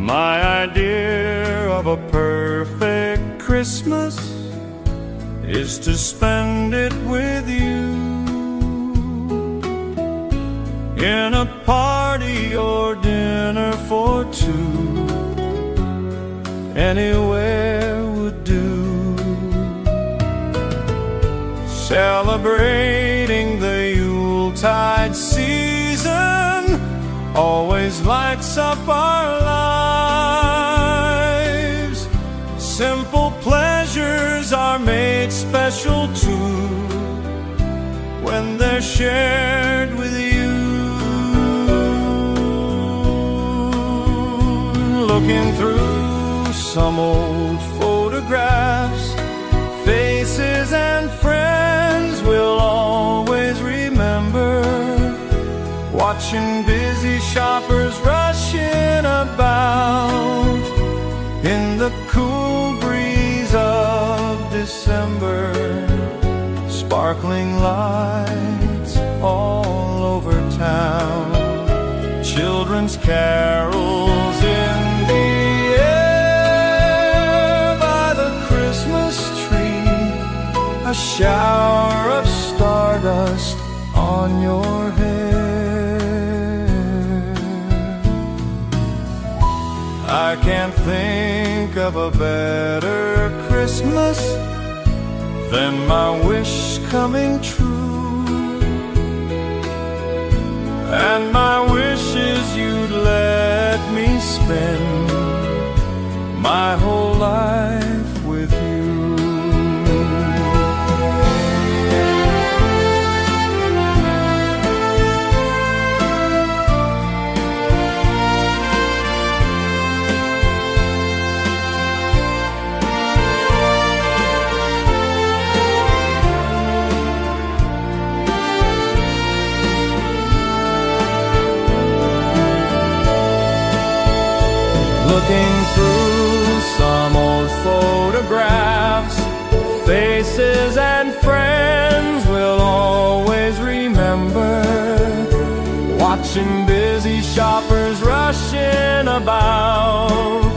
My idea of a perfect Christmas is to spend it with you, in a party or dinner for two. Anywhere would do. Celebrating the Yuletide season always lights up our lives. Simple pleasures are made special too when they're shared with you. Looking through some old photographs, faces and friends we'll always remember. Watching busy shoppers rushing about in the cool breeze of December. Sparkling lights all over town, children's carols in the air by the Christmas tree, a shower of stardust on your hair. I can't think of a better Christmas than my wish coming true. And my wish is you'd let me spend my whole life with you. Looking through some old photographs, faces and friends we'll always remember. Watching busy shoppers rushing about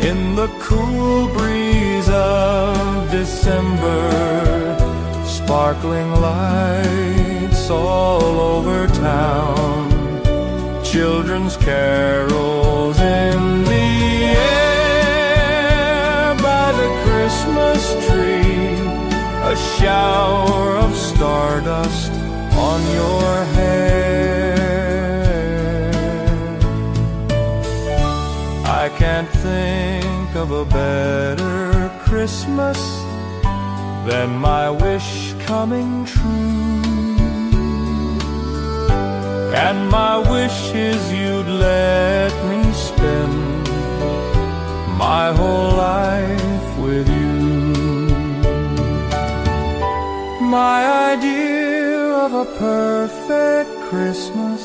in the cool breeze of December. Sparkling lights all over town, children's carols in the air by the Christmas tree, a shower of stardust on your hair. I can't think of a better Christmas than my wish coming true. And my wish is you'd let me spend my whole life with you. My idea of a perfect Christmas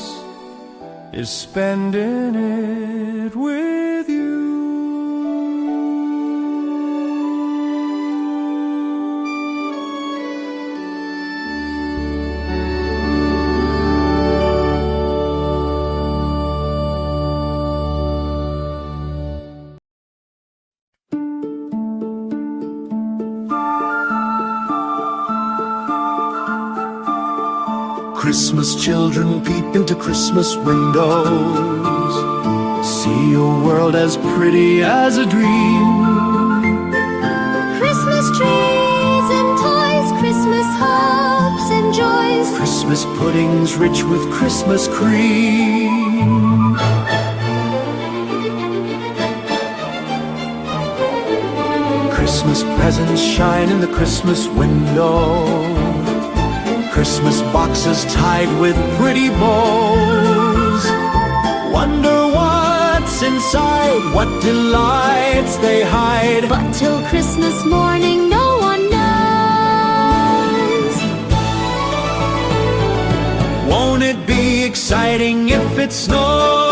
is spending it with you. Christmas children peep into Christmas windows, see a world as pretty as a dream. Christmas trees and toys, Christmas hopes and joys, Christmas puddings rich with Christmas cream. Christmas presents shine in the Christmas window, Christmas boxes tied with pretty bows. Wonder what's inside, what delights they hide. but till Christmas morning no one knows. Won't it be exciting if it snows?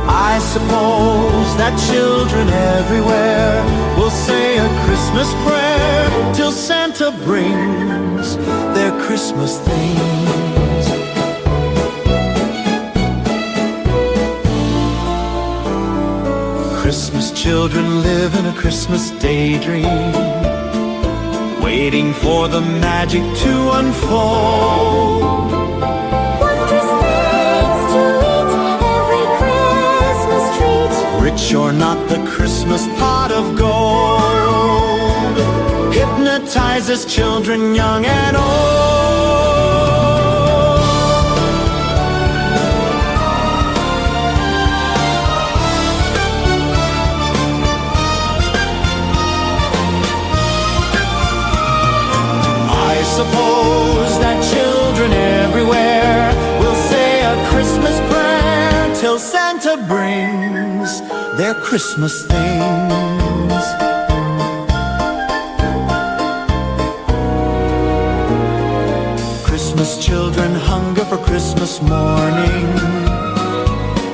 I suppose that children everywhere will say a Christmas prayer till Santa brings children live in a Christmas daydream, waiting for the magic to unfold. Wondrous things to eat, every Christmas treat. Rich or not, the Christmas pot of gold hypnotizes children young and old. I suppose that children everywhere will say a Christmas prayer till Santa brings their Christmas things. Christmas children hunger for Christmas morning.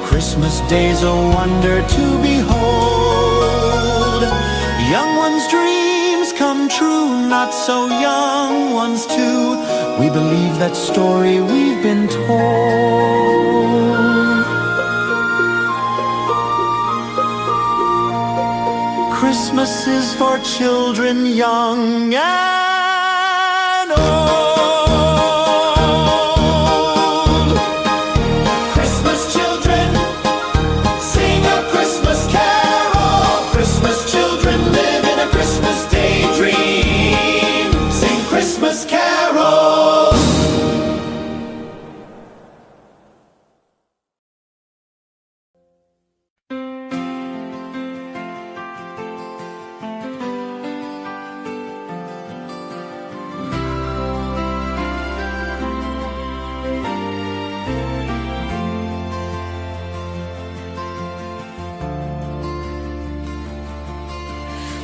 Christmas day's a wonder to behold. Young ones' dreams come true, not so young ones too. We believe that story we've been told. Christmas is for children young and old. Christmas children, sing a Christmas carol. Christmas children live in a Christmas daydream. Sing Christmas carols.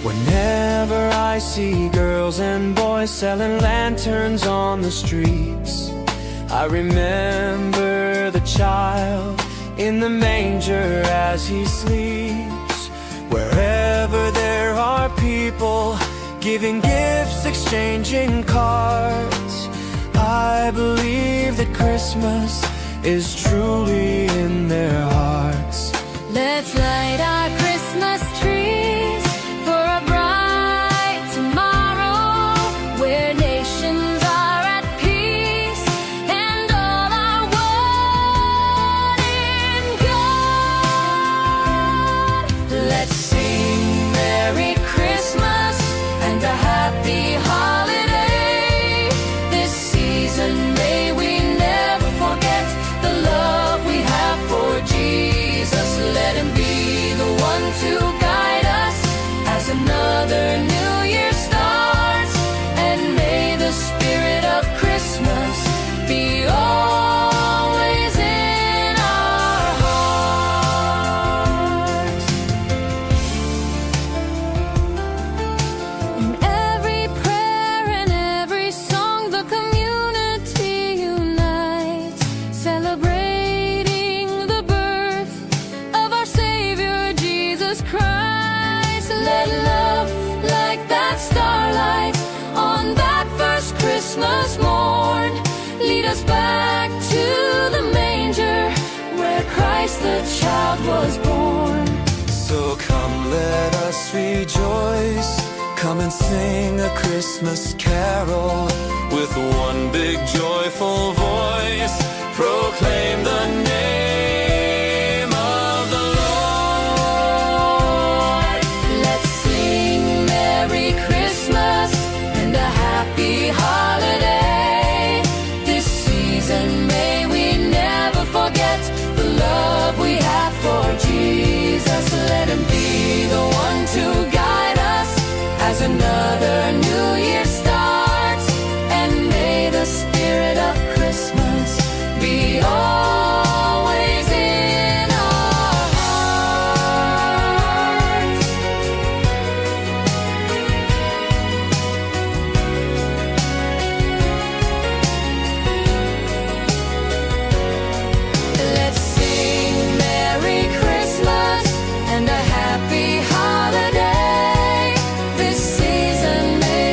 Whenever I see girls and boys selling lanterns on the streets, I remember the child in the manger as he sleeps. Wherever there are people giving gifts, exchanging cards, I believe that Christmas is truly in their hearts. Let's light our Christmas trees for a bright tomorrow, where nations are at peace and all are one in God. Let's sing Merry Christmas and a Happy Holiday. This season may we never forget the love we have for Jesus. Let him be the one to guide us as another new year starts, and may the spirit of Christmas be always in our hearts. In every prayer and every song, the community unites, celebrating the birth of our Savior Jesus Christ. Let love, like that starlight on that first Christmas morn, lead us back to the manger where Christ the child was born. So come, let us rejoice. Come and sing a Christmas carol with one big joyful voice. Proclaim the name of the Lord. Let's sing Merry Christmas and a Happy Holiday. This season may we never forget the love we have for Jesus. Let him be the one to guide us as another new year starts, and may the spirit of Christmas be always in our hearts. Let's sing Merry Christmas and a Happy Holiday. This season may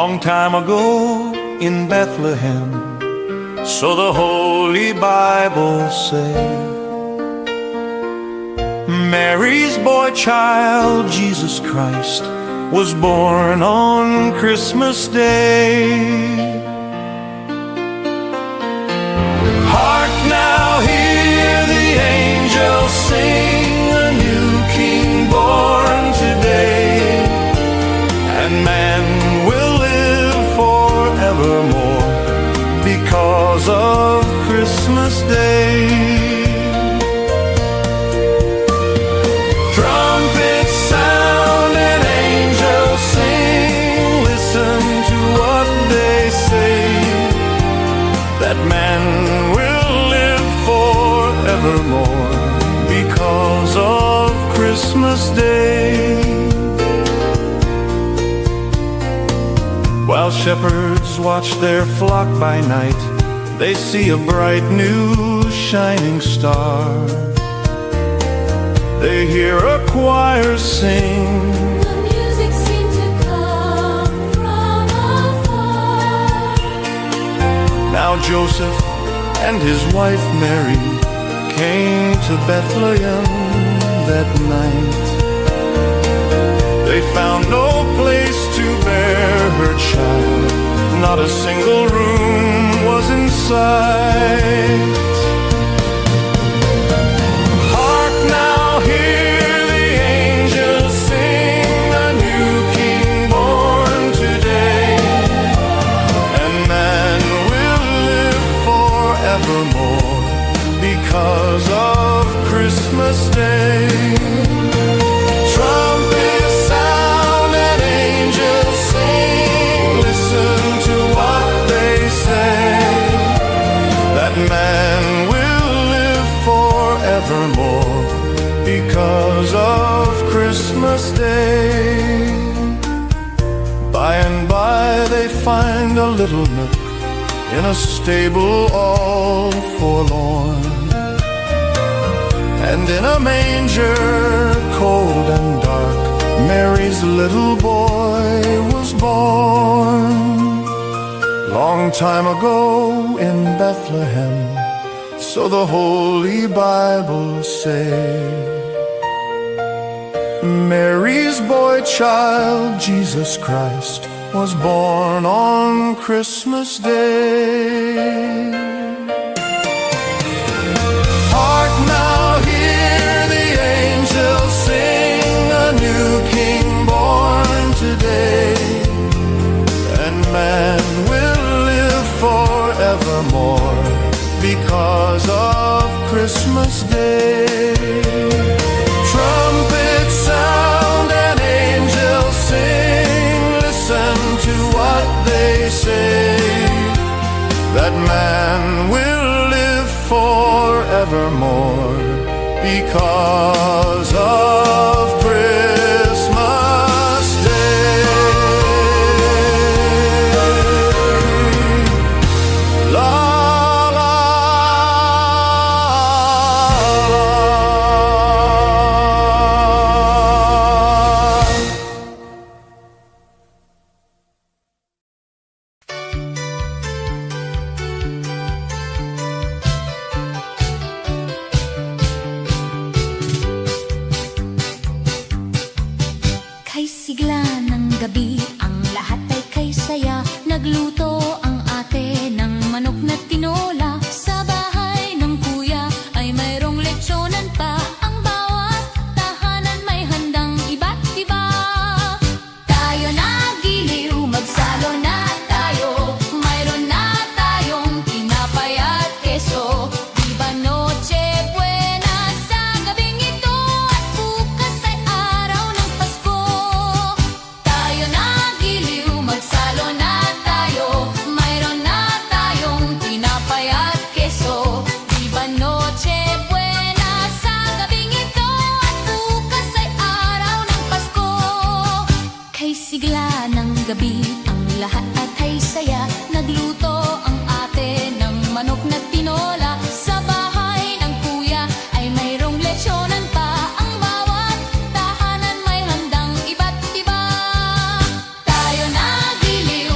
long time ago in Bethlehem, so the Holy Bible say. Mary's boy child, Jesus Christ, was born on Christmas Day. Hark now, hear the angels sing, a new King born today, and man will live forevermore because of Christmas Day. Trumpets sound and angels sing, listen to what they say, that man will live forevermore because of Christmas Day. While shepherds watch their flock by night, they see a bright new shining star. They hear a choir sing, The music seemed to come from afar. now Joseph and his wife Mary came to Bethlehem that night. They found no place to bear her child, not a single room was in sight. Hark now, hear the angels sing, a new King born today, and man will live forevermore because of Christmas Day. Trumpets sound and angels sing, listen to what they say, that man will live forevermore because of Christmas Day. By and by they find a little nook in a stable all forlorn, and in a manger cold and dark, Mary's little boy was born. Long time ago in Bethlehem, so the Holy Bible say. Mary's boy child, Jesus Christ, was born on Christmas Day. Hark now, hear the angels sing, a new King born today, and man will live forevermore because of Christmas Day. Trumpets sound and angels sing, listen to what they say, that man will live forevermore because of Christmas Day. La la la. Kay sigla ng gabi, ang lahat ay kay saya. Nagluto ang ate ng manok na tinola. Sa bahay ng kuya ay mayroong lechonan pa. Ang bawat tahanan may handang iba't iba. Tayo nagiliw, magsalo na tayo. Mayroon na tayong tinapay at keso. Viva Noche Buena sa gabing ito, at bukas ay araw ng Pasko. Tayo nagiliw, magsalo na tayo. Mayroon na tayong tinapay at keso. Viva Noche Buena sa gabing ito, at bukas ay araw ng Pasko. Kay sigla ng gabi, ang lahat ay saya. Nagluto ang ate ng manok na tinola. Sa bahay ng kuya ay mayroong lechonan pa. Ang bawat tahanan may handang iba't iba. Tayo nagiliw,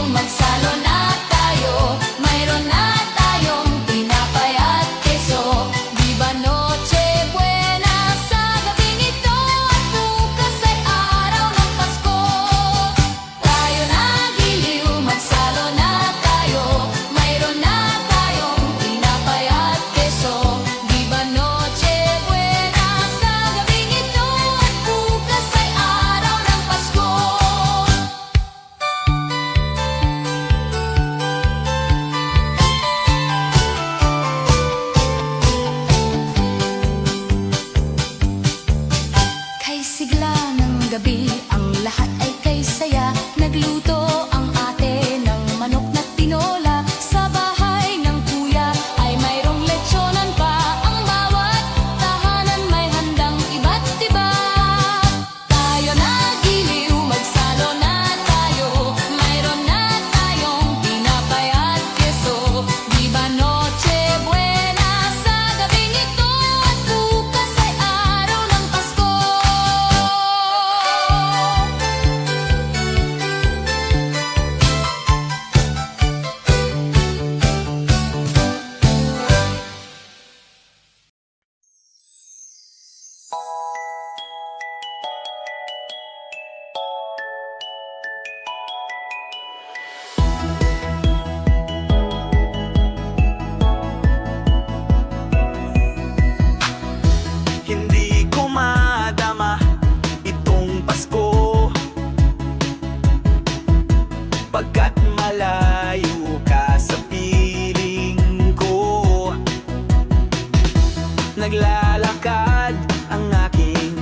Naglalakad ang aking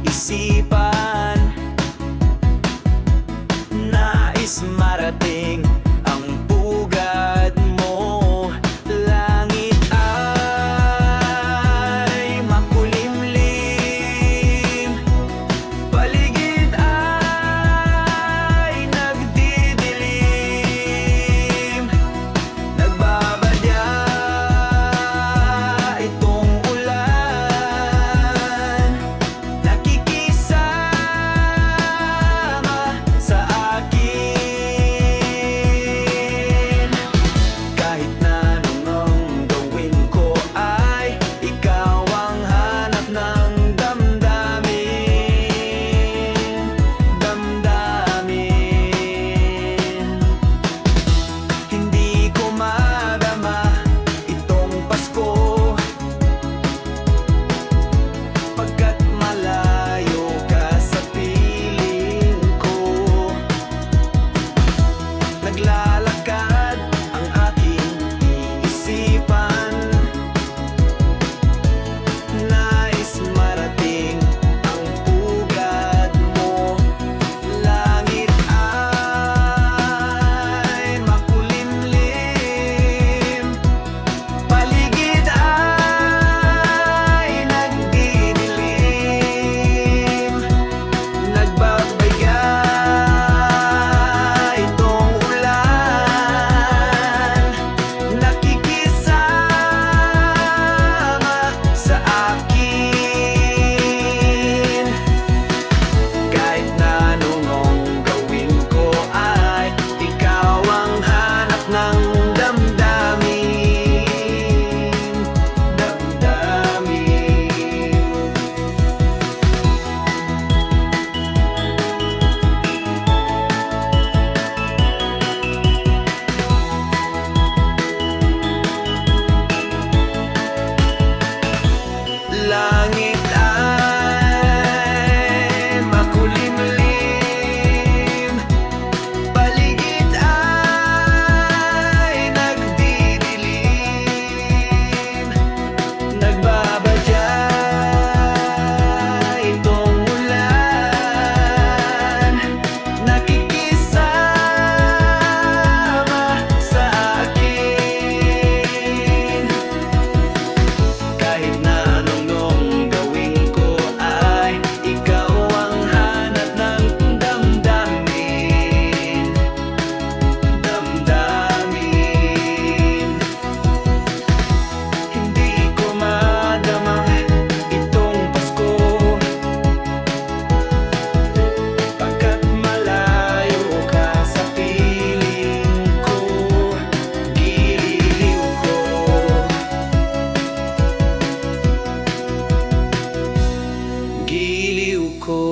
isipan, nais marating ang pugad mo. Langit ay makulimlim, paligid ay nagdidilim. Nagbabadya itong ulan, nakikisama sa akin. Kahit na anong gawin ko ay ikaw ang hanap ng damdamin. Hindi ko madama itong Pasko, pagkat malayo ka sa piling ko. Naglalakad ang aking isipan, nais marating ang pugad mo. Langit ay makulimlim, paligid ay nagdidilim. Nagbabaya itong ulan, nakikisama sa akin. Kahit na anong gawin ko ay ikaw ang hanap ng damdamin. Langit ay makulimlim, paligid ay nagdidilim. Nagbabadya itong ulan, nakikisama sa akin. Kahit na anong gawin ko ay ikaw ang hanap ng damdamin. Hindi ko madama itong Pasko, pagkat malayo ka sa piling ko. Giliw ko, giliw ko.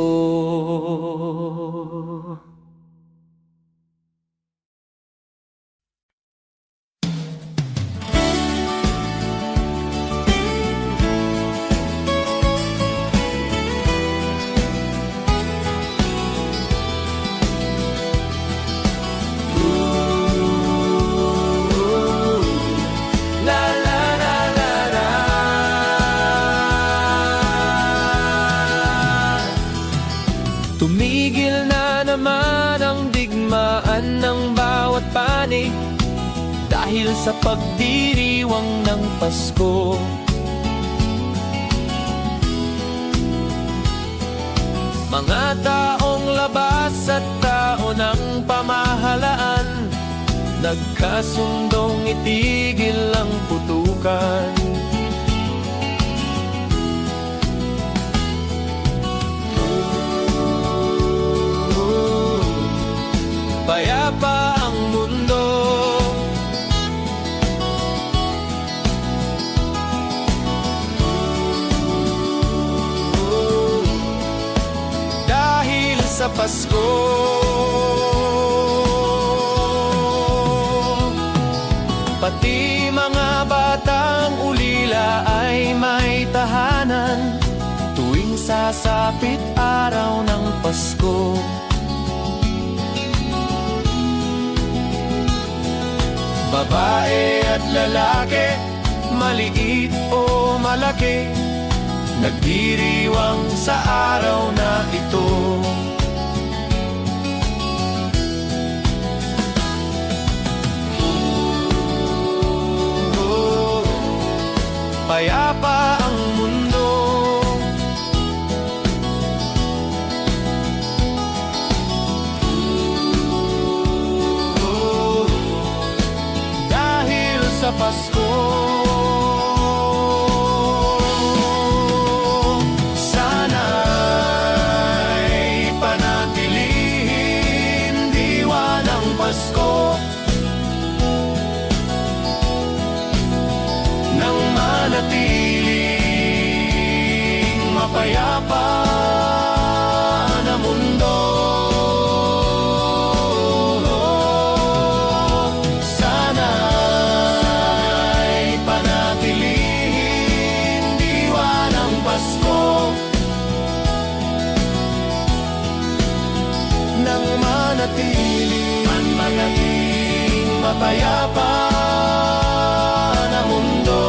La la la la la. Tumigil na naman ang digmaan ng bawat panig dahil sa pagdiriwang ng Pasko. Mga taong labas at tao ng pamahalaan nagkasundong itigil ang putukan. Payapa ang mundo, dahil sa Pasko. Pati mga batang ulila ay may tahanan tuwing sasapit araw ng Pasko. Babae at lalaki, maliit o malaki, nagdiriwang sa araw na ito. Payapa ang mundo, dahil sa Pasko. Sana'y panatilihin diwa ng Pasko nang manatiling mapayapa na mundo. Sana'y panatilihin diwa ng Pasko nang manatiling mapayapa na mundo.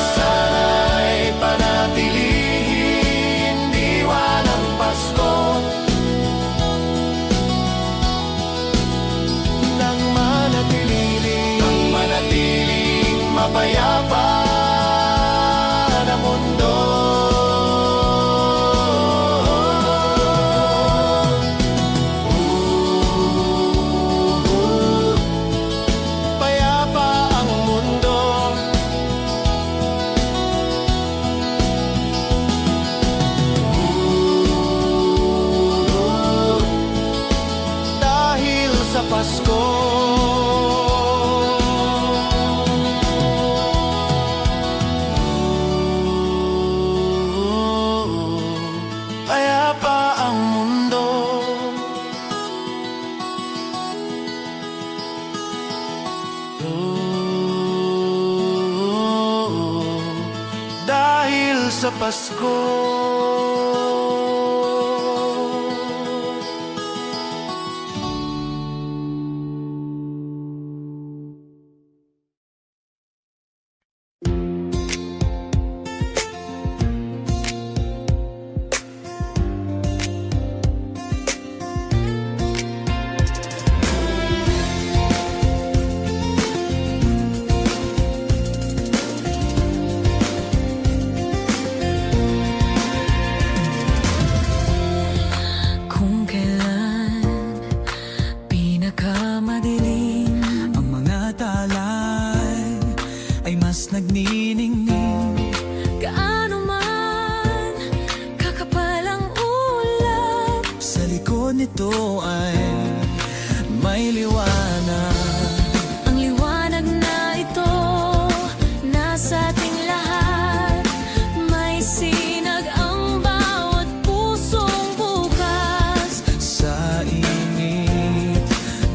Sana'y panatilihin diwa ng Pasko nang manatiling mapayapa na mundo. Payapa ang mundo, dahil sa Pasko. Payapa ang mundo, dahil sa Pasko. Kung kailan pinakamadilim, Ang mga talay ay mas nagniningning. gaano man kakapal ang ulap, Sa likod nito ay may liwanag. ang liwanag na ito nasa ating lahat. May sinag ang bawat pusong bukas. Sa init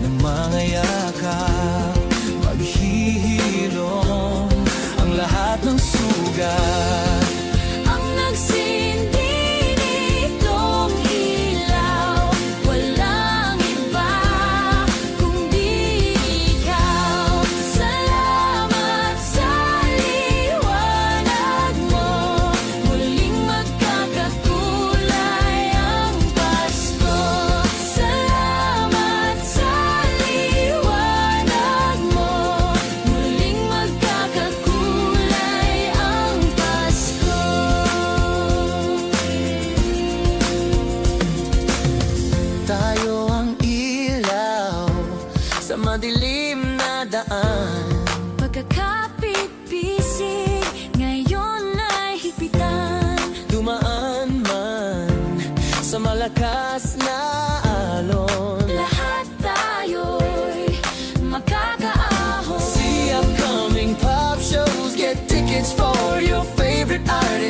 ng mga yakap, maghihilom ang lahat ng sugat. Ang nagsindi nitong ilaw, walang iba kundi ikaw. Salamat sa liwanag mo, muling magkakakulay ang Pasko. Salamat sa liwanag mo, muling magkakakulay ang Pasko. Tayo ang ilaw sa madilim na daan. Pagkakapit-bisig, ngayon ay higpitan. Dumaan man sa malakas na alon. Lahat tayo'y makakaahon. See upcoming pop shows, get tickets for your favorite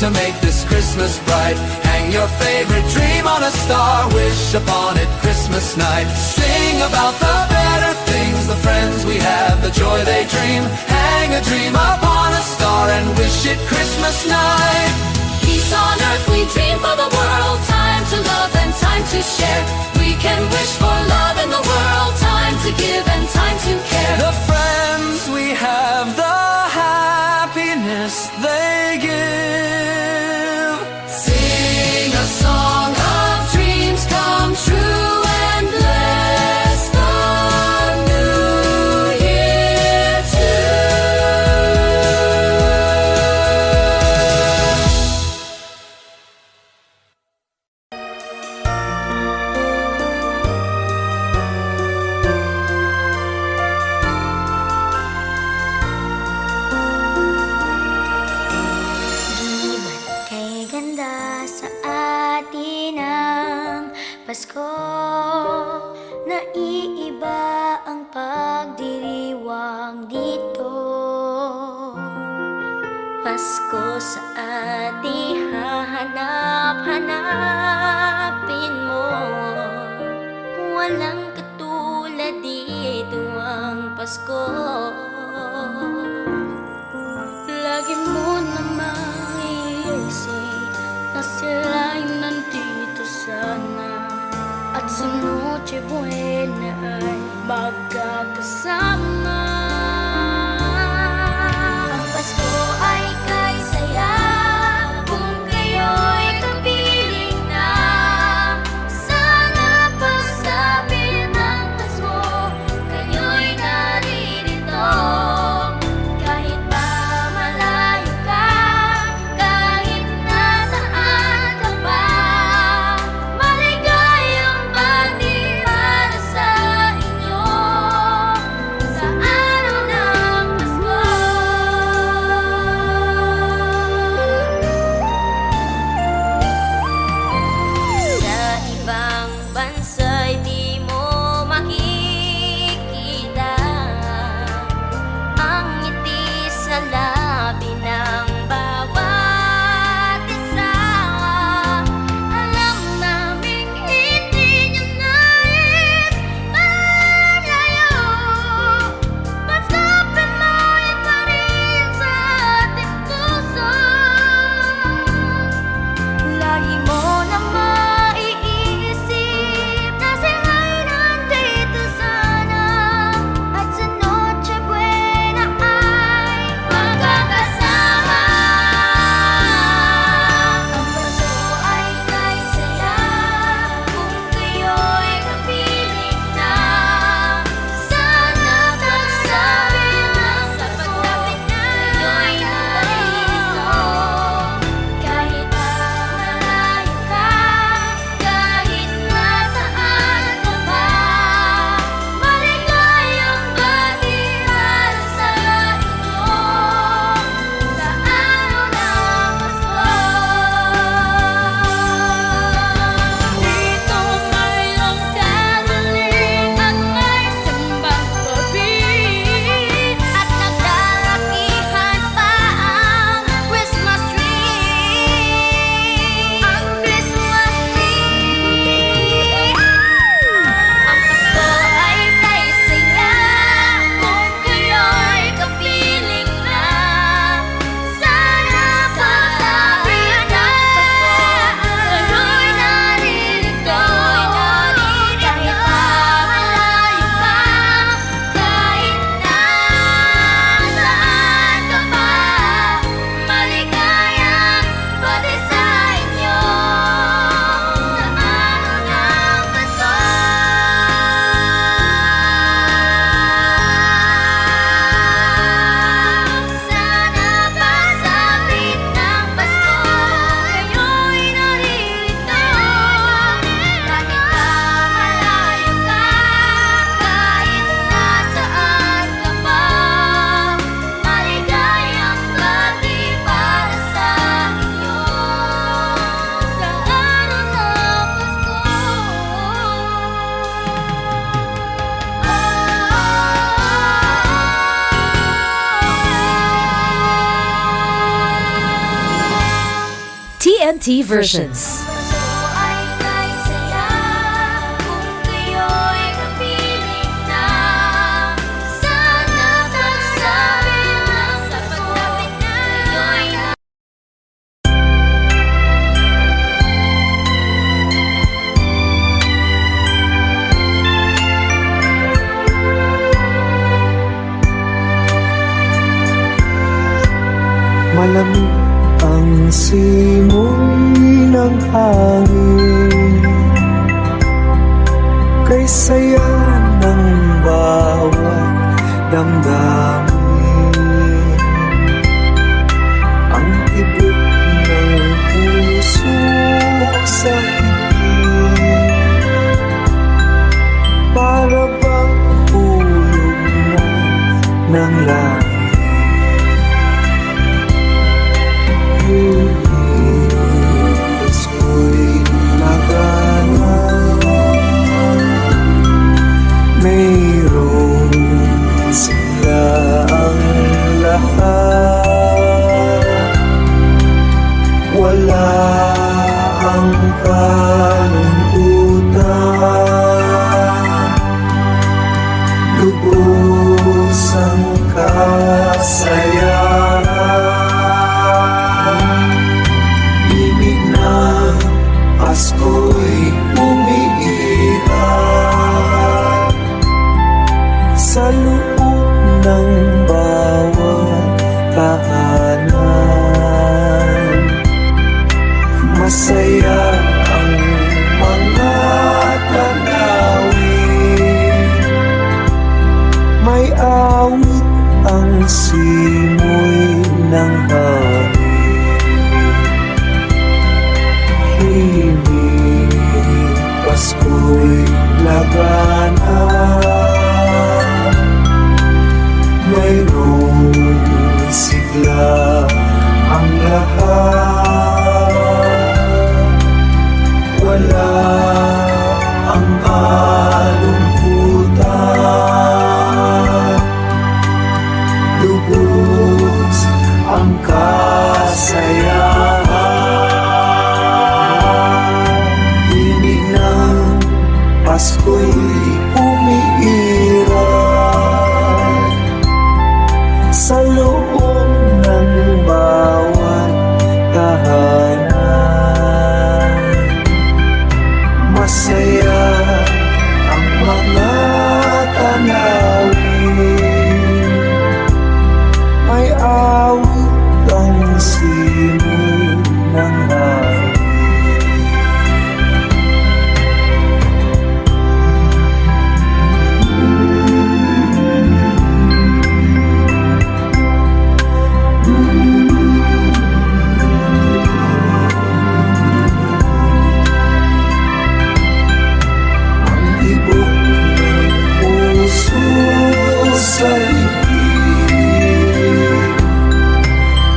to make this Christmas bright. Hang your favorite dream on a star, wish upon it Christmas night. Sing about the better things, the friends we have, the joy they dream. Hang a dream upon a star and wish it Christmas night. Peace on earth we dream for the world. Time to love and time to share. We can wish for love in the world. Time to give and time to care. The friends we have, the happiness they give. Sing a song of dreams come true and bless the new year too. Di ba't kay ganda sa atin ang Pasko? Naiiba ang pagdiriwang dito. Pasko sa atin hahanap-hanapin mo. Walang katulad dito ang Pasko. Lagi mo namang iisip na sila'y nandito sana, at sa Noche Buena ay magkakasama. Ang Pasko ay kay saya kung kayo'y kapiling na. Sana pagsabi ng Pasko, kayo'y naririto. Kahit pa malayo ka, kahit nasaan ka pa, maligayang bati para sa TNT versions. Ay kay saya kung kayo'y kapiling na. Sana pagsabi ng Pasko, kayo'y na. Malamig ang simoy ng hangin, kay saya ng bawat damdamin. Ang tibok ng puso sa higit, para bang hulog na ng langit. Pasko'y magana, mayroong sila ang lahat. Wala ang kalungkutan, lubos ang kasayahan. Ibig ng Pasko'y umiiral sa loob ng bawat tahanan. Masaya ang mga tanawin, may awit ang simoy ng hangin. Himig Pasko'y lagana, mayroong sigla ang lahat. Wala ang kalungkutan, lubos ang kasayahan. Himig ng Pasko'y umiiral sa loob ng bawat tahanan. Masaya ang mga tanawin, may awit ang simoy ng hangin. Ang tibok ng puso sa ligid,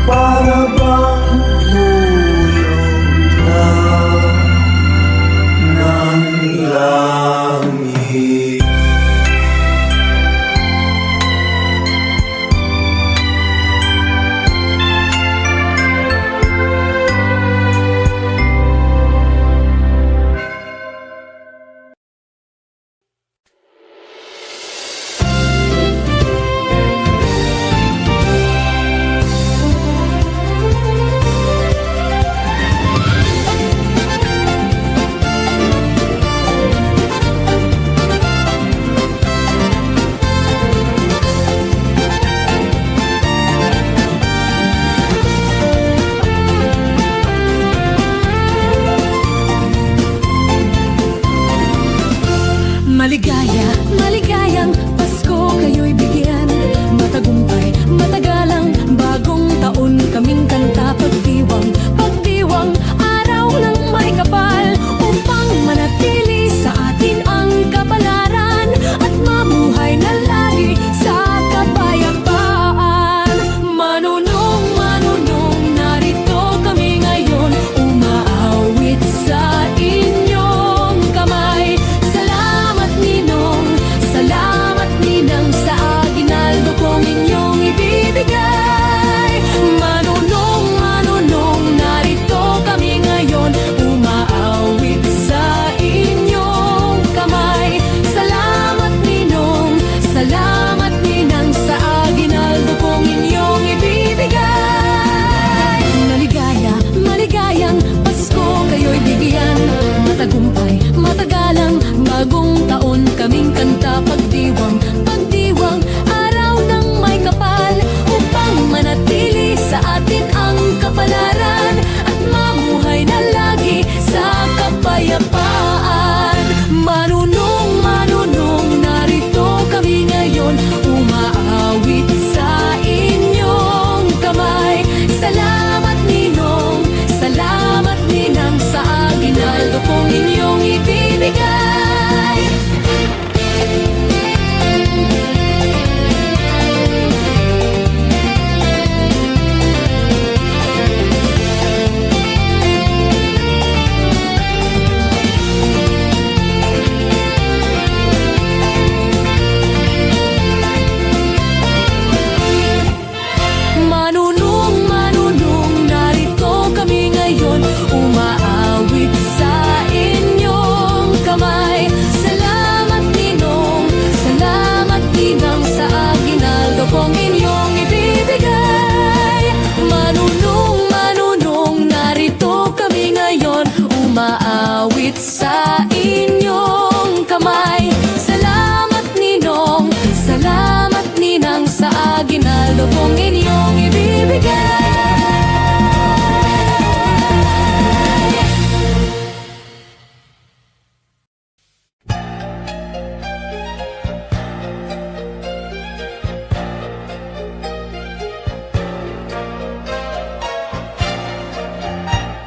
para bang hulog na ng langit. Maligaya, maligayang Pasko kayo'y bigyan. Matagumpay, matagalang bagong taon kaming kanta. Pagdiwang, pagdiwang, araw ng may kapal, upang manatili sa atin ang kapalaran at mamuhay na lagi sa kapayapaan. Manunong, manunong, narito kami ngayon, umaawit sa inyong kamay. Salamat Ninong, salamat Ito pong inyong ibibigay.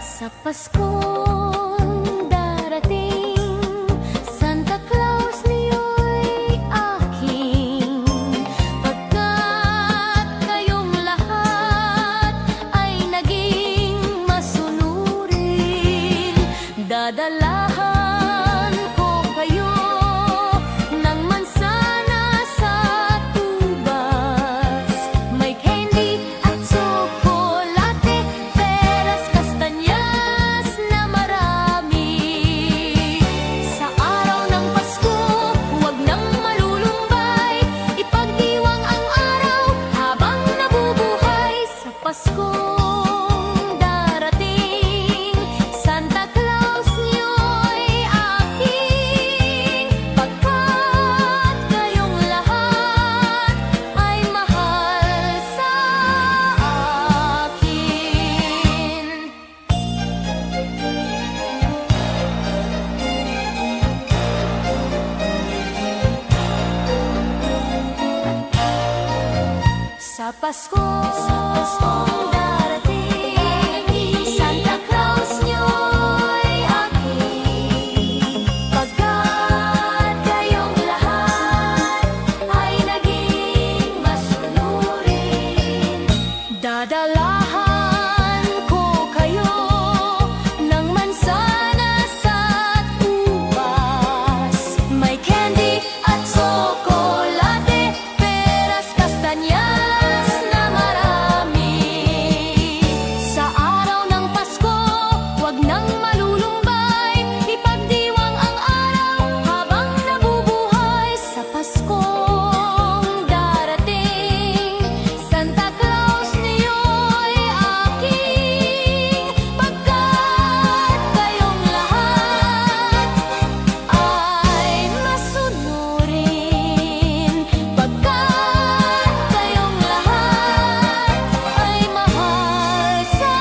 Sa Paskong darating, Santa Claus niyo'y aking. Pagkat kayong lahat ay naging masunurin, dadalahan ko kayo ng mansana sa tubas. May candy at tsokolate, peras, kastanyas na marami. Sa araw ng Pasko, huwag nang malulumbay, ipagdiwang ang araw habang nabubuhay. Sa Paskong darating, Santa Claus niyo'y aking. Pagkat kayong lahat ay mahal sa akin. Sa Paskong darating, Santa Claus niyo'y aking. Pagkat kayong lahat ay naging masunurin, dadalahan ko kayo ng mansana sa tubas. May candy at tsokolate, peras, kastanyas na marami. Sa araw ng Pasko, huwag nang malulumbay, ipagdiwang ang araw habang nabubuhay. Sa Paskong darating, Santa Claus niyo'y aking. Pagkat kayong lahat ay masunurin, pagkat kayong lahat ay mahal sa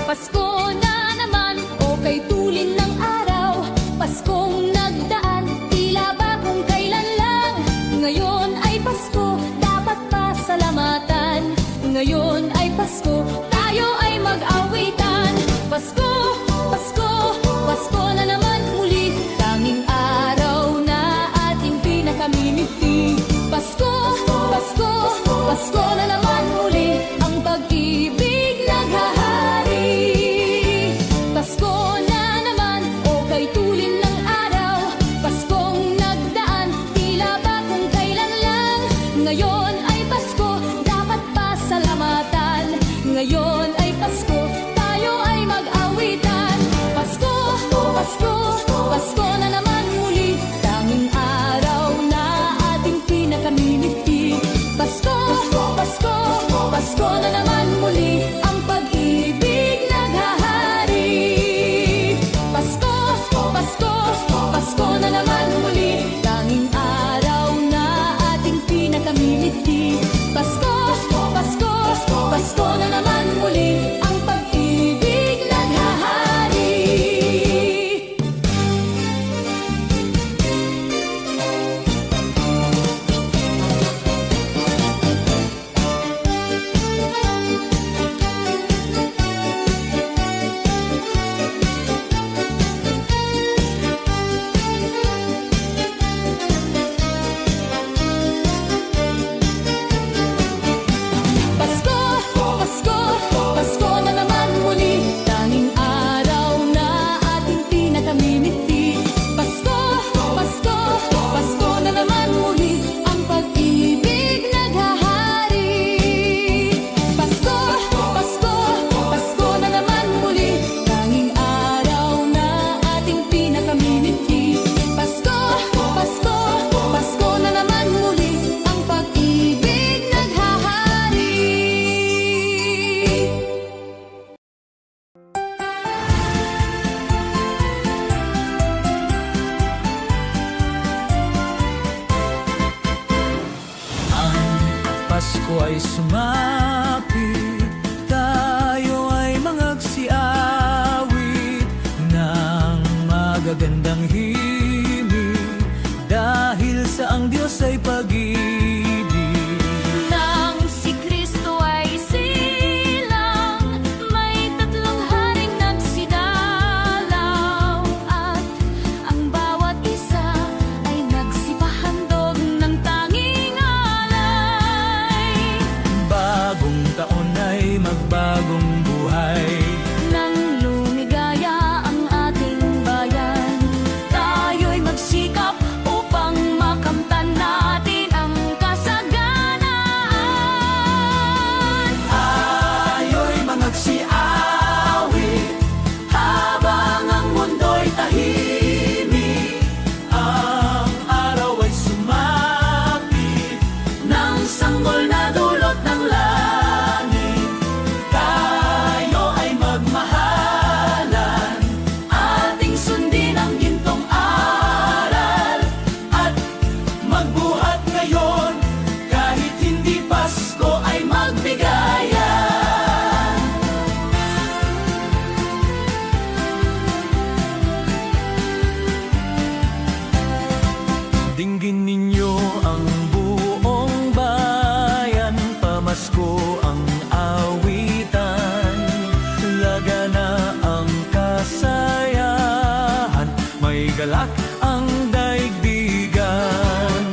Pasko na naman, okay tulin ng araw. Paskong nagdaan, tila ba kung kailan lang. Ngayon ay Pasko, dapat pasalamatan. Ngayon ay Pasko, tayo ay mag-awitan. Pasko, Pasko, Pasko na naman muli. Tanging araw na ating pinakamimiti. Pasko, Pasko, Pasko na naman muli. Ang pag-ibig naghahari. Pasko na naman, okay tulin ng araw. Paskong nagdaan, tila ba kung kailan lang. Ngayon ay Pasko, dapat pasalamatan. Ngayon ay Pasko, tayo ay mag-awitan. ay sumapit, tayo ay mangagsiawit ng magagandang himig, dahil sa ang Diyos ay pag-ibig. Nang si Kristo ay silang, may tatlong haring nagsidalaw, at ang bawat isa ay nagsipahandog ng tanging alay. Bagong taon ay magbagong buhay, Nang lumigaya ang ating bayan, tayo'y magsikap upang makamtan natin ang kasaganaan. tayo'y mangagsiawit habang ang mundo'y tahimik. Ang araw ay sumapit ng sanggol na dulot ng langit. Tayo ay magmahalan, ating sundin ang gintong aral, at magbuhat ngayon kahit hindi Pasko ay magbigayan. Dinggin ninyo ang buong bayan, pamasko ang awitan, lagana ang kasayahan, may galak ang daigdigan.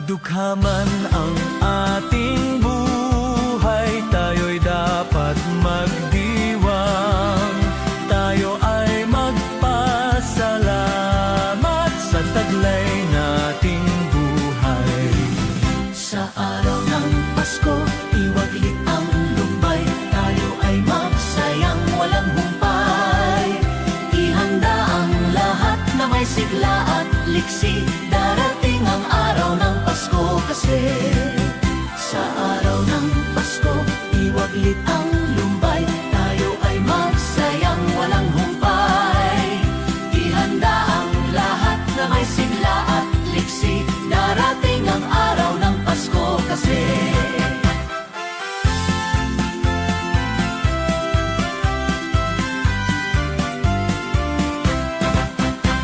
Dukhaman ang ating buhay, tayo'y dapat magdiwang, tayo ay magpasalamat sa taglay nating buhay. Sa araw ng Pasko, iwaglit ang lumbay, tayo ay magsayang walang humpay. Ihanda ang lahat na may sigla at liksi, darating ang araw ng Pasko kasi. Sa araw ng Pasko, iwaglit ang lumbay, tayo ay magsayang walang humpay. Ihanda ang lahat na may sigla at liksi, darating ang araw ng Pasko kasi.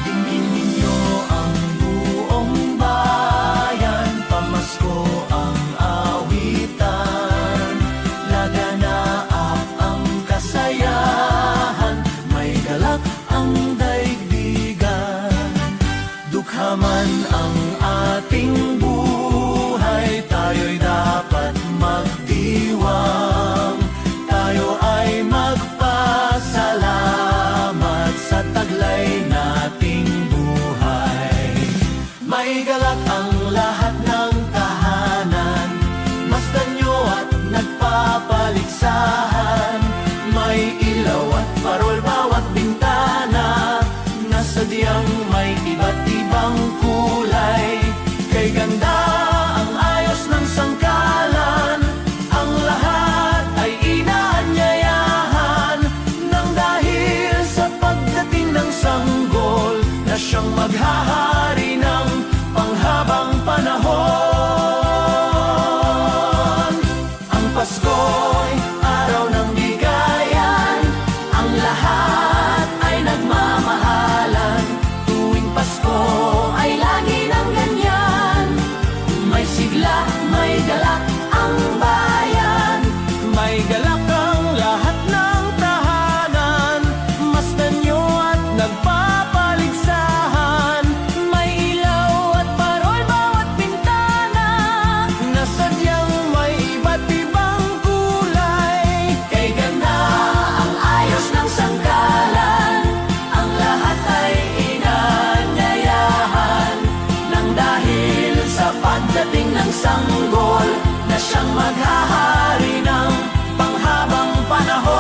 Dinggin ninyo ang buong bayan, pamasko ang awitan, laganaap ang kasayahan, may galak ang daigdigan. Dukhaman ang ating buhay, tayo'y dapat magdiwang, tayo ay magpasalamat sa taglay nating buhay. May galak ang lahat ng tahanan, masdan nyo at nagpapaligsahan, may ilaw at parol bawat bintana, nasadyang may iba't ibang kulay. Kay ganda ang ayos ng sangkalan, ang lahat ay inaanyayahan, nang dahil sa pagdating ng sanggol na siyang maghahari ng panghabang panahon. Ang Pasko'y araw ng bigayan, ang lahat ay nagmamahalan. Tuwing Pasko ay lagi ng ganyan, may sigla, may galak ang bayan, may galak ang lahat ng tahanan, masdan nyo at nagpapaligsahan, may ilaw at parol bawat bintana, nasadyang may iba't ibang kulay. Kay ganda ang ayos ng sangkalan, ang lahat ay inanyayahan, nang dahil sa pagdating ng sanggol na siyang maghahari ng panghabang panahon.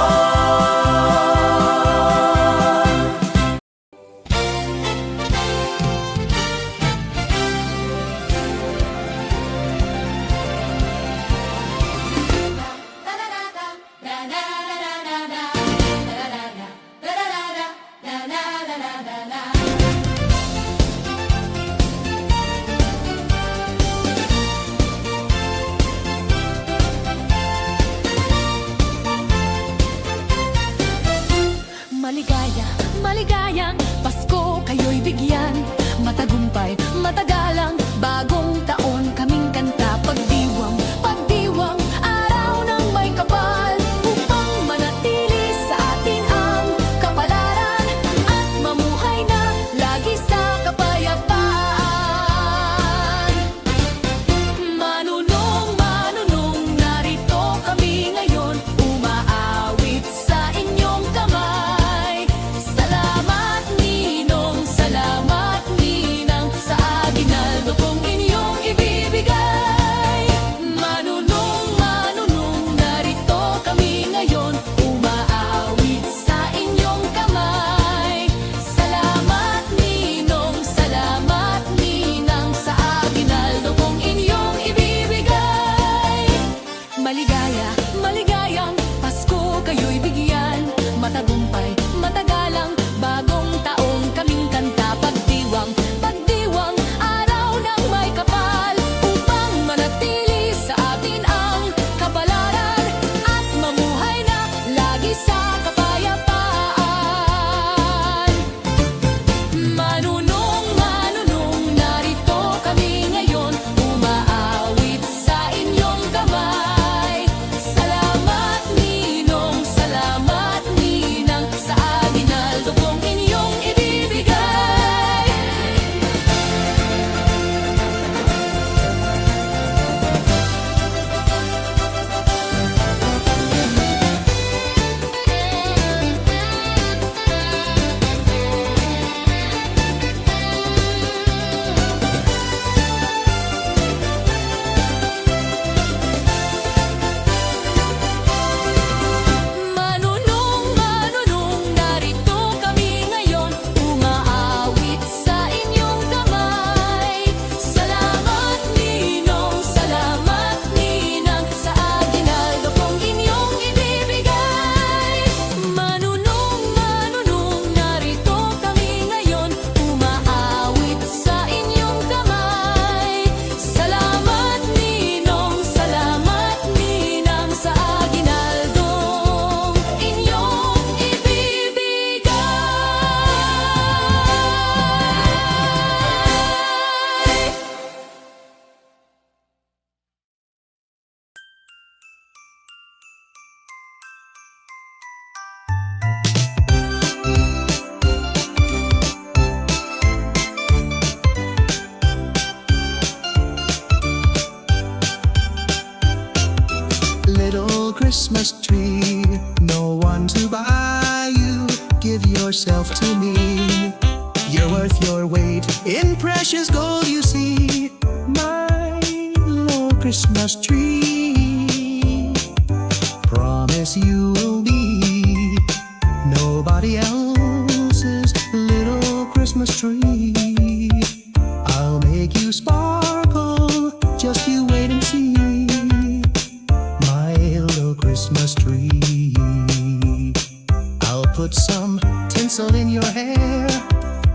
Christmas tree. No one to buy you, give yourself to me. You're worth your weight in precious gold, you see. My little Christmas tree. Promise you will be nobody else's little Christmas tree. I'll make you sparkle, just you wait and see. My little Christmas tree. I'll put some tinsel in your hair,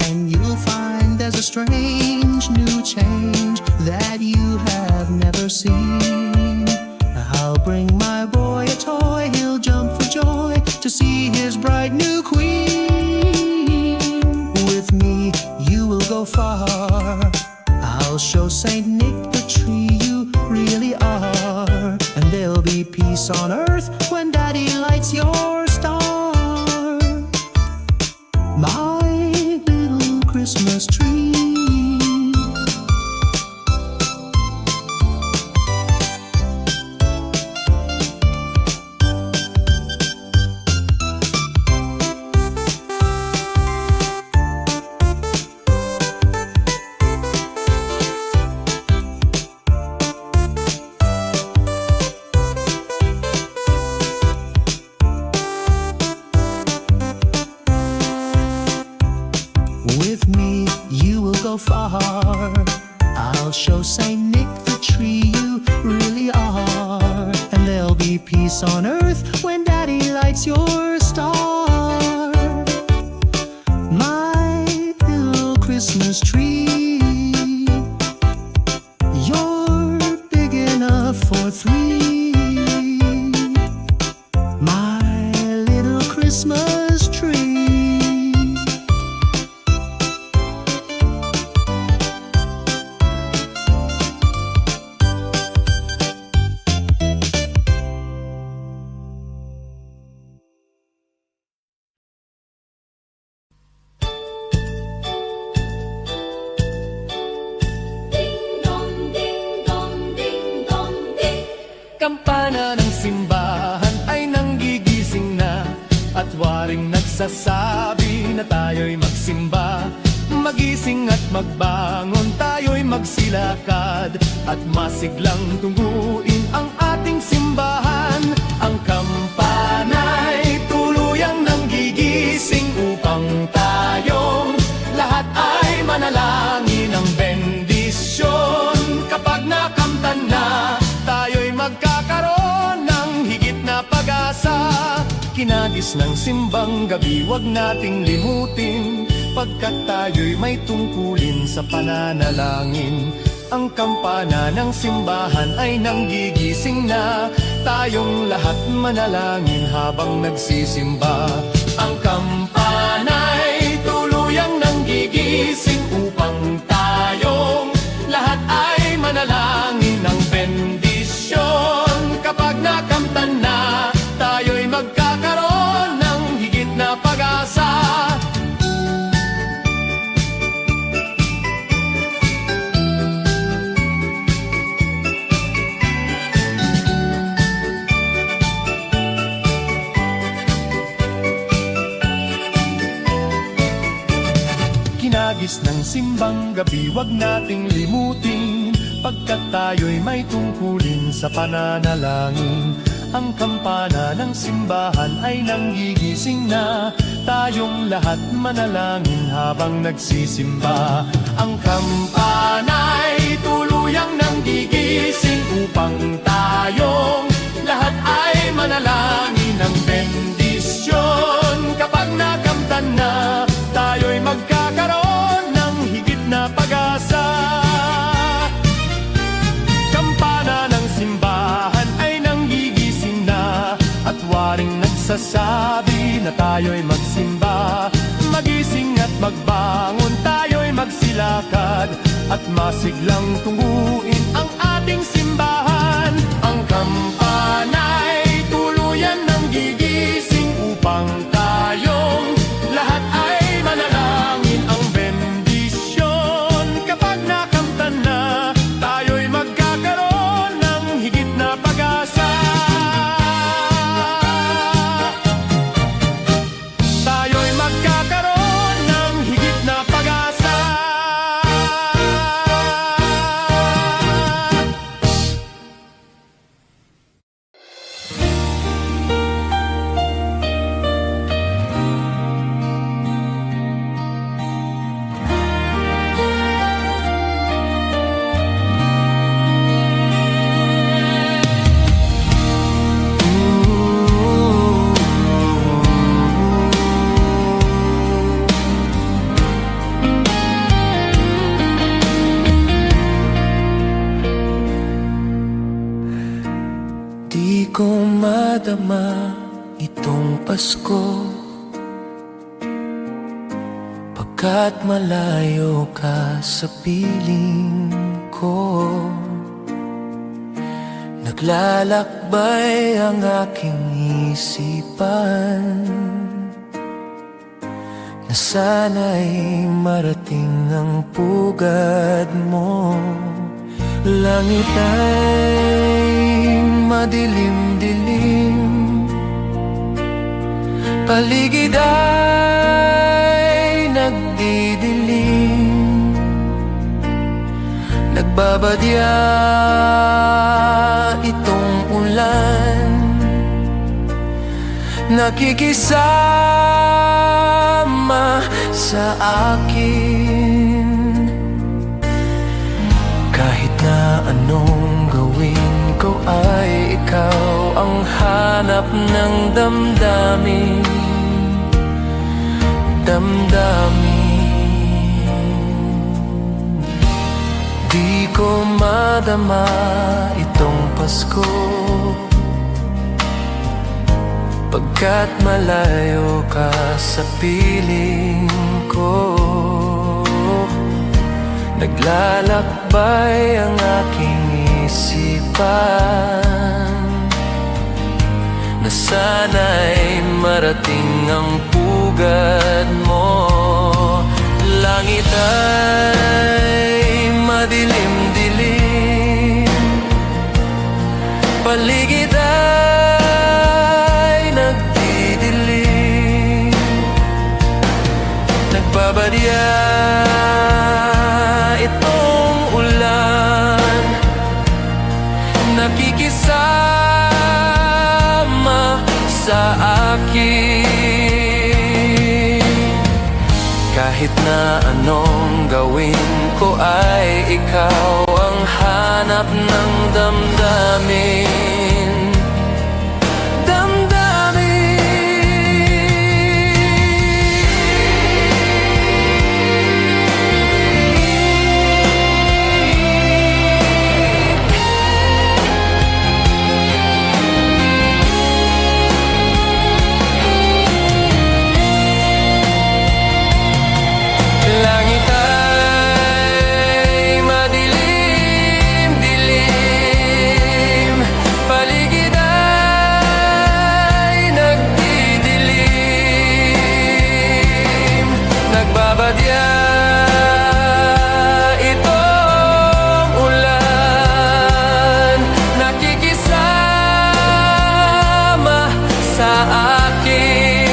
and you'll find there's a strange new change that you have never seen. I'll bring my boy a toy, he'll jump for joy to see his bright new queen. With me you will go far, I'll show Saint Nick the tree you really are. And there'll be peace on earth when Daddy lights your star. My little Christmas tree. With me you will go far, I'll show Saint Nick the tree you really are. And there'll be peace on earth when Daddy lights your star. My little Christmas tree. You're big enough for three. My little Christmas tree. Kampana ng simbahan ay nanggigising na, at waring nagsasabi na tayo'y magsimba. Magising at magbangon, tayo'y magsilakad, at masiglang tunguin ang ating simbahan. Ang kampana'y tuluyang nanggigising upang tayong lahat ay manalangin ng bendisyon. Kapag nakamtan na, tayo'y magkakaroon ng higit na pag-asa. Kinagis ng simbang gabi, wag nating limutin, pagkat tayo'y may tungkulin sa pananalangin. Ang kampana ng simbahan ay nanggigising na, tayong lahat manalangin habang nagsisimba. Ang kampana'y tuluyang nanggigising upang tayong lahat ay manalangin ng bendisyon. Kapag nakamtan na, tayo'y magkakaroon ng higit na pag-asa. Kinagis ng simbang gabi, wag nating limutin, pagkat tayo'y may tungkulin sa pananalangin. Ang kampana ng simbahan ay nanggigising na, tayong lahat manalangin habang nagsisimba. Ang kampana'y tuluyang nanggigising upang tayong lahat ay manalangin ng bendisyon. Kapag nakamtan na, tayo'y magkakaroon ng higit na pag-asa. Kampana ng simbahan ay nanggigising na, at waring nagsasabi na tayo'y magsimba. Magising at magbangon, tayo'y magsilakad, at masiglang tunguin ang ating simbahan. Ang kampana'y tuluyan nanggigising upang tayong lahat ay manalangin ang bendisyon. Kapag nakamtan na, tayo'y magkakaroon ng higit na pag-asa. ko madama itong Pasko, pagkat malayo ka sa piling ko. Naglalakbay ang aking isipan na sana'y marating ang pugad mo. Langit ay madilim-dilim, paligid ay nagdidilim, nagbabadya itong ulan, nakikisama sa akin. Kahit na anong gawin ko ay ikaw ang hanap ng damdamin. Di ko madama itong Pasko, pagkat malayo ka sa piling ko. Naglalakbay ang aking isipan na sana'y marating ang pugad mo. Langit ay madilim-dilim, paligid ay nagdidilim, nagbabadya itong ulan, nakikisama sa akin. Kahit na anong gawin ko ay ikaw ang hanap ng damdamin. Langit ay madilim-dilim, paligid ay nagdidilim, nagbabadya itong ulan, nakikisama sa akin.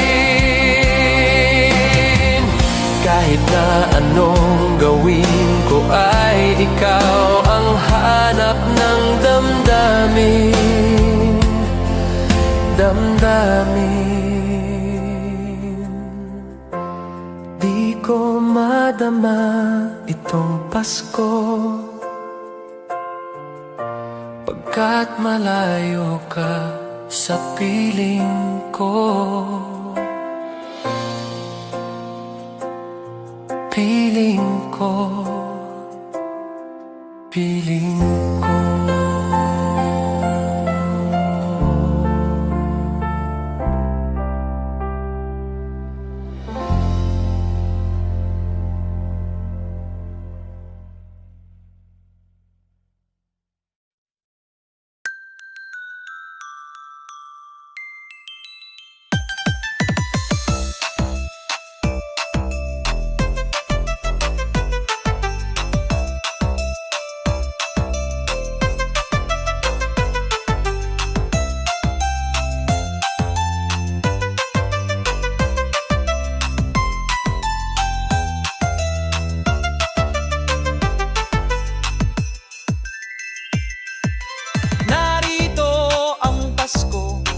Kahit na anong gawin ko ay ikaw ang hanap ng damdamin. Di ko madama itong Pasko, pagkat malayo ka sa piling ko. Piling ko, piling ko.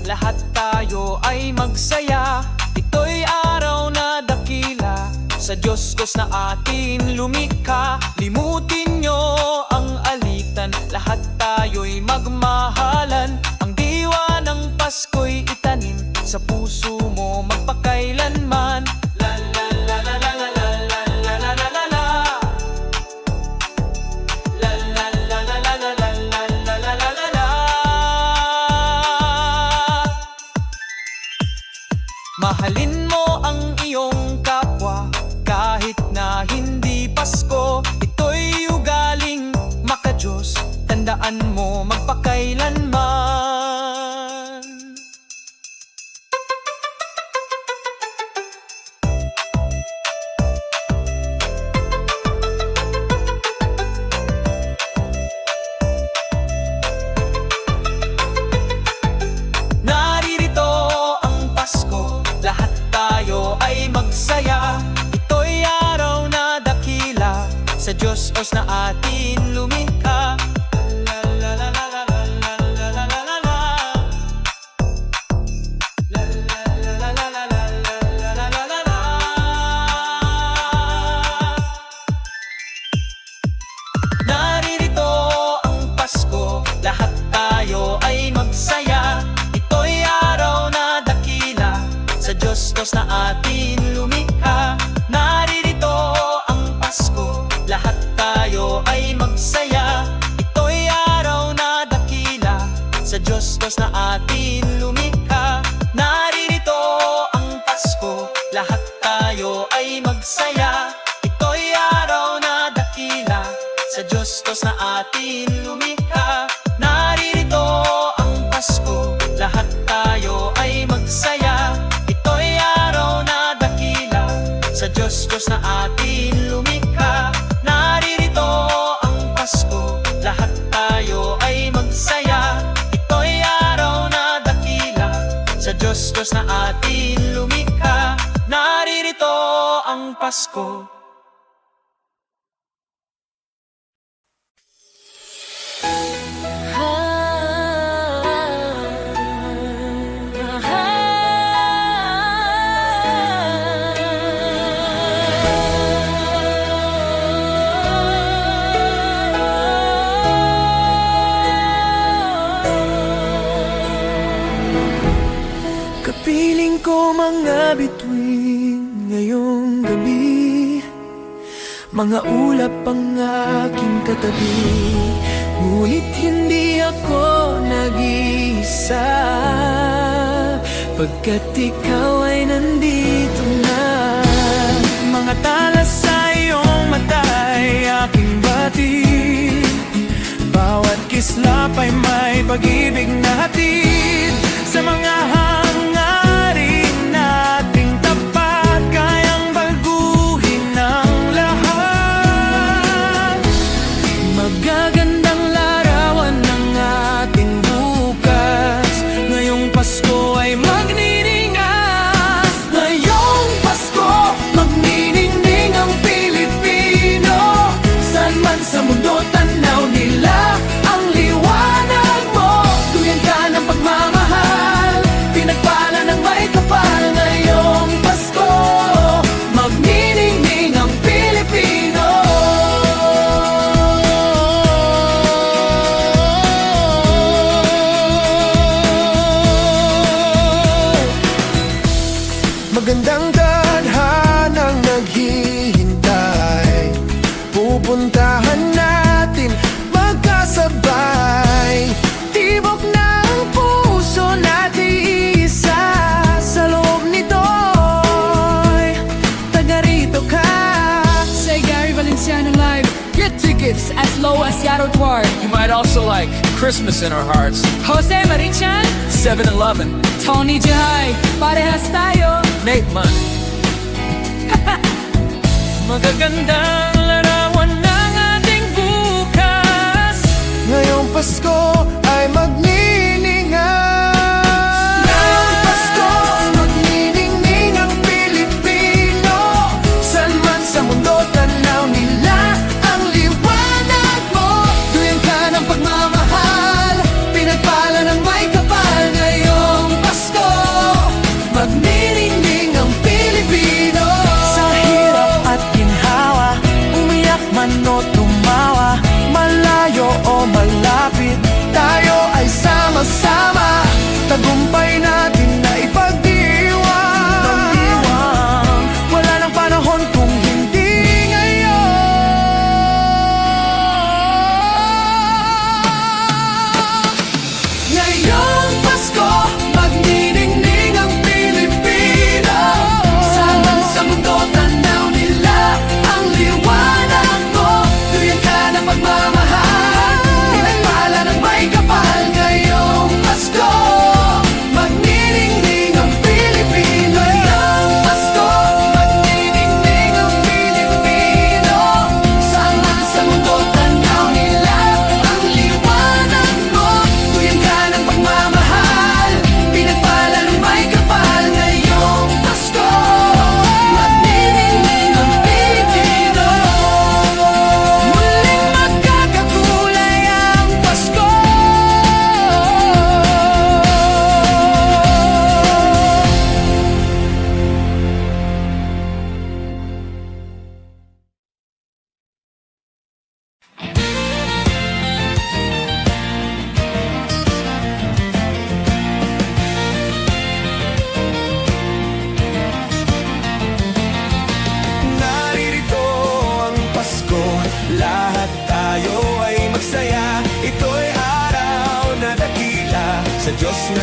Lahat tayo ay magsaya. Ito'y araw na dakila sa Diyos Diyos na atin lumikha. Limutin nyo ang alitan, lahat tayo'y magmahalan. Ang diwa ng Pasko'y itanim sa puso mo magpakailanman. La la la la la la la la la la la la la. La la la la la la la la la la la la. tandaan mo magpakailanman. Naririto ang Pasko, lahat tayo ay magsaya. Ito'y araw na dakila, sa Diyos os na atin lumikha. La la la la la la la la la la la la. La la la la la la la la la la la la. Naririto ang Pasko, lahat tayo ay magsaya. Ito'y araw na dakila, sa Diyos os na atin lumikha. Naririto ang Pasko, lahat tayo ay magsaya. Ito'y araw na dakila, sa Diyos dos na atin lumikha. Naririto ang Pasko, lahat tayo ay magsaya. Ito'y araw na dakila, sa Diyos dos na atin lumikha. Naririto ang Pasko, lahat tayo ay magsaya. Ito'y araw na dakila, sa Diyos dos na atin lumikha. Naririto ang Pasko, lahat tayo ay magsaya. Ito'y araw na dakila, sa Diyos dos na atin lumikha. Naririto ang Pasko. Kapiling ko mga bituin ngayong gabi, mga ulap ang aking katabi, ngunit hindi ako nag-iisa, pagkat ikaw ay nandito na. Mga tala sa iyong mata'y aking batid, bawat kislap ay may pag-ibig na hatid. Sa mga hangarin nating tapat, kayang baguhin ang lahat. Magagandang larawan ng ating bukas, ngayong Pasko ay magniningas. Ngayong Pasko, magniningning ang Pilipino. Saan man sa mundo tanaw nila ang liwanag mo. Tuyan ka ng pagmamahal, pinagpala ng may kapal. Ngayong Pasko, magniningning ang Pilipino. Magandang tadhanang naghihintay, pupuntahan natin magkasabay. Tibok ng puso natin isa, sa loob nito'y taga rito ka. Say Gary Valenciano live. Get tickets as low as Yarrow Dwar. You might also like Christmas in Our Hearts, Jose Marichan, 7-Eleven, Tony Jahay, parehas tayo. Nate Munn. Magagandang larawan ng ating bukas, Ngayong Pasko ay magniningas. Ngayong Pasko, magniningning ang Pilipino. Saan man sa mundo tanaw nila ang liwanag mo. Tuyan ka ng pagmamahal, pinagpala ng may kapal. Ngayong Pasko, magniningning ang Pilipino. Sa hirap at ginhawa, umiyak man o tumawa, malayo o malapit, tayo ay sama-sama. Tagumpay natin na ipagdiwang. Wala nang panahon kung hindi ngayon. Ngayong Pasko, magniningning ang Pilipino. Saan man sa mundo tanaw nila ang liwanag mo. Tuyan ka ng pagmamahal, pinagpala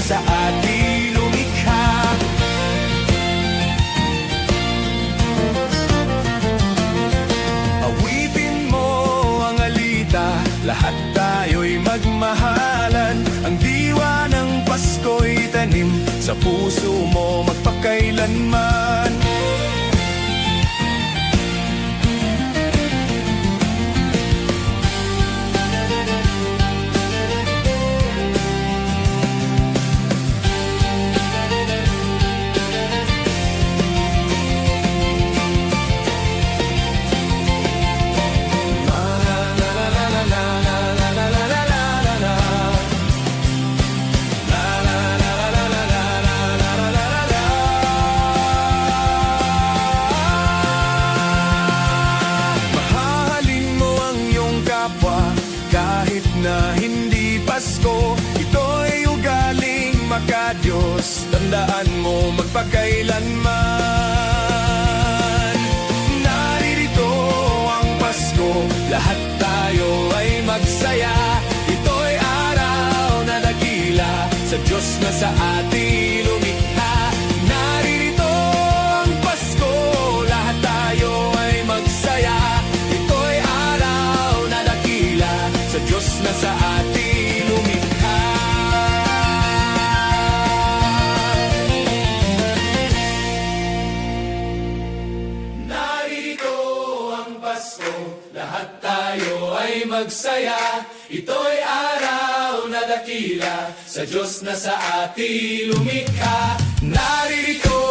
sa atin lumikha. Awitin mo ang alita, lahat tayo'y magmahalan. Ang diwa ng Pasko'y tanim sa puso mo magpakailanman. Kahit na hindi Pasko, ito'y ugaling maka-Diyos. Tandaan mo magpakailanman. Naririto ang Pasko, lahat tayo ay magsaya. Ito'y araw na dakila sa Diyos na sa atin lumikha. Naririto ang Pasko, lahat tayo ay magsaya. Ito'y araw na dakila sa Diyos na sa atin lumikha. Naririto ang Pasko, lahat tayo ay magsaya. Ito'y araw na dakila sa Diyos na sa atin lumikha. Naririto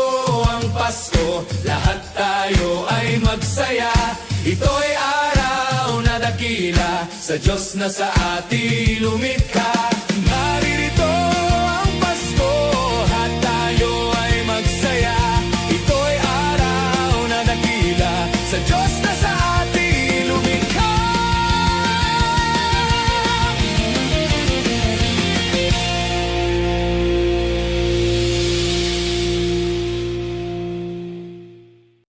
ang Pasko, lahat tayo ay magsaya. Ito'y araw na dakila sa Diyos na sa atin lumikha.